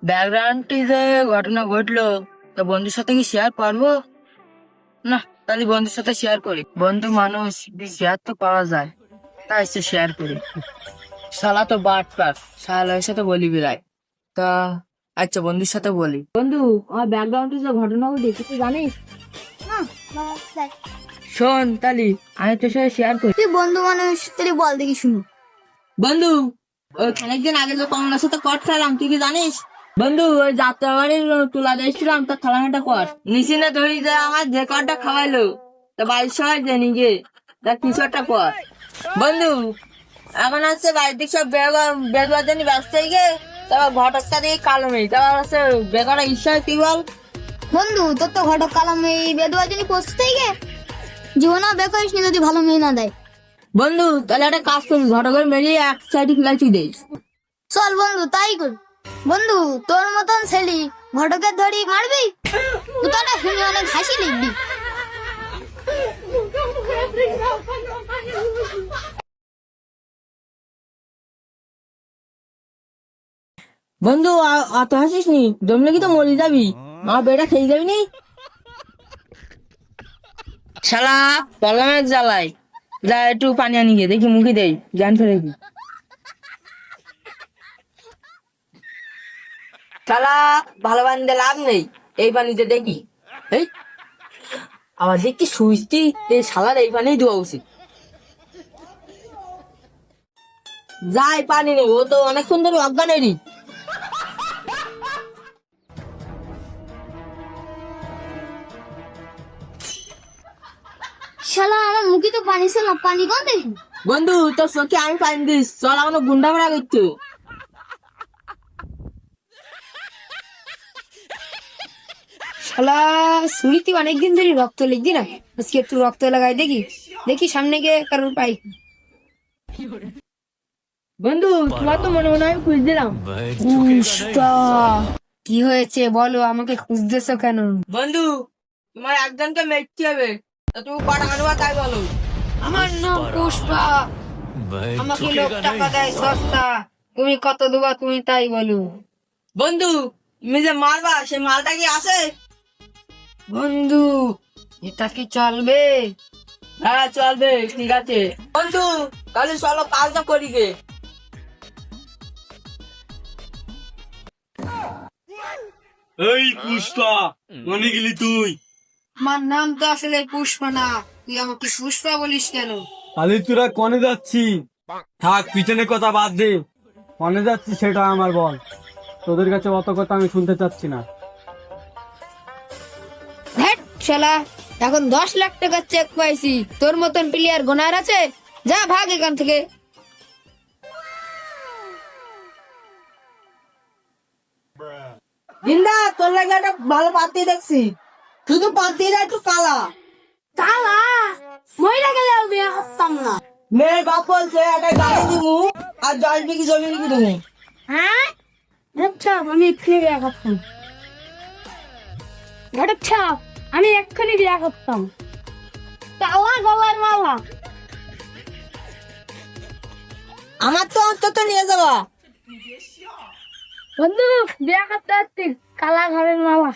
ব্যাকগ্রাউন্ডটি যে ঘটনা ঘটলো তো বন্ধুর সাথে কি শেয়ার করবো? না, তাহলে বন্ধুর সাথে শেয়ার করি। বন্ধু মানুষ, শেয়ার তো পাওয়া যায়, তাই সে শেয়ার করি। শালা তো বাট পার, শালার সাথে বলি বিরায়। তা আচ্ছা, বন্ধুর সাথে বলি। বন্ধু, আমার ব্যাকগ্রাউন্ডে যে ঘটনা ঘটে তুই জানিস? না, দেখ। শোন তালি, আমি তোর সাথে শেয়ার করি। তুই বন্ধু মানুষ, তুই বল দেখি শুনো। বন্ধু, ওই খানিকদিন আগে যে কমলার সাথে কট খেলাম, তুই কি জানিস? বন্ধু, ওই যাত্রা বাড়ির তুলা দিয়েছিলাম, তার থালাটা কর নিচি না ধরি যে আমার যে কটটা খাওয়াইলো, তা বাড়ির সবাই জানি গে, তা কিছু একটা কর। বন্ধু, এখন হচ্ছে বাড়ির দিক সব বেরোবার জন্য ব্যস্ত হয়ে গে, তারপর ঘটকটা দিয়ে কালো নেই, তারপর হচ্ছে বেকার ইচ্ছা কি বল? বন্ধু, তোর তো ঘটক কালাম এই বেদুয়ার জন্য প্রস্তুত হয়ে গে জীবনে বেকারিস নি যদি ভালো মেয়ে না দেয়। বন্ধু, তাহলে একটা কাজ করবি, ঘটকের মেরিয়ে এক সাইডে ফেলাইছি দেই। চল বন্ধু, তাই কর। বন্ধু, তোর মতন ছেলি ঘটকের ধরি মারবি, তুই তো শুনে অনেক হাসি লিখবি। বন্ধু, অত হাসিস নি, দমলে কি তো মরে যাবি, আমার বেটা খেয়ে যাবি নি। শালা পলামের জ্বালাই, যা একটু পানি আনি গিয়ে দেখি মুখে দেই, জান ফেলে কি। শালা ভালো পানিতে লাভ নেই, এই পানিতে দেখি। এই আবার দেখি সুইচটি, এই শালার এই পানি দেওয়া উচিত। যাই পানি নেই, ও তো অনেক সুন্দর অজ্ঞানেরই। শালা আমার মুখে তো পানি ছিল না, পানি কোন দেখি। বন্ধু, তোর চোখে আমি পানি দিস, চল আমার গুন্ডা ভাড়া করছো। শালা সুইতি অনেকদিন ধরে রক্ত লিখবি না, আজকে একটু রক্ত লাগাই দেখি, দেখি সামনে গিয়ে কারোর পাই। বন্ধু, তোমার তো মনে মনে হয় খুঁজ দিলাম। কি হয়েছে বলো, আমাকে খুঁজতেছো কেন? বন্ধু, তোমার একজনকে মেরতে হবে, তা তুমি কটা আনবা তাই বলো। আমার নাম পুষ্পা, আমাকে লোক টাকা দেয় সস্তা, তুমি কত দেবা তুমি তাই বলো। বন্ধু, তুমি যে মারবা সে মালটা কি আছে? বন্ধু, এটা কি চলবে? হ্যাঁ চলবে, ঠিক আছে। বন্ধু, তাহলে চলো কাজটা করি গে। এই পুষ্পা, মনে গেলি তুই? আমার নাম তো আসলে পুষ্পা না, তুই আমাকে পুষ্পা বলিস কেন? আরে তোরা কনে যাচ্ছি? থাক, পিছনে কথা বাদ দে, কনে যাচ্ছি সেটা আমার বল। তোদের কাছে অত কথা আমি শুনতে চাচ্ছি না। হ্যাট শালা, এখন 10 লাখ টাকার চেক পাইছি, তোর মতন প্লেয়ার গোনার আছে? যা ভাগ এখান থেকে। জিন্দা, তোর লাগে একটা ভালো পাতি দেখছি, শুধু পাতিটা একটু কালা। কালা মহিলা গেলে বিয়ে করতাম না। মেয়ের বাপ বলছে একটা গাড়ি দিবু আর 10 বিঘি জমি লিখে দেবো। হ্যাঁ, আচ্ছা আমি এক্ষুনি বিয়ে করতাম। ঘটচ্ছা, আমি এক্ষুনি বিয়ে করতাম। কালা গলার মালা। আমার তো অন্তত নিয়ে যাবা। বন্ধু, বিয়ে করতে আসছি, কালা ঘরের মালা।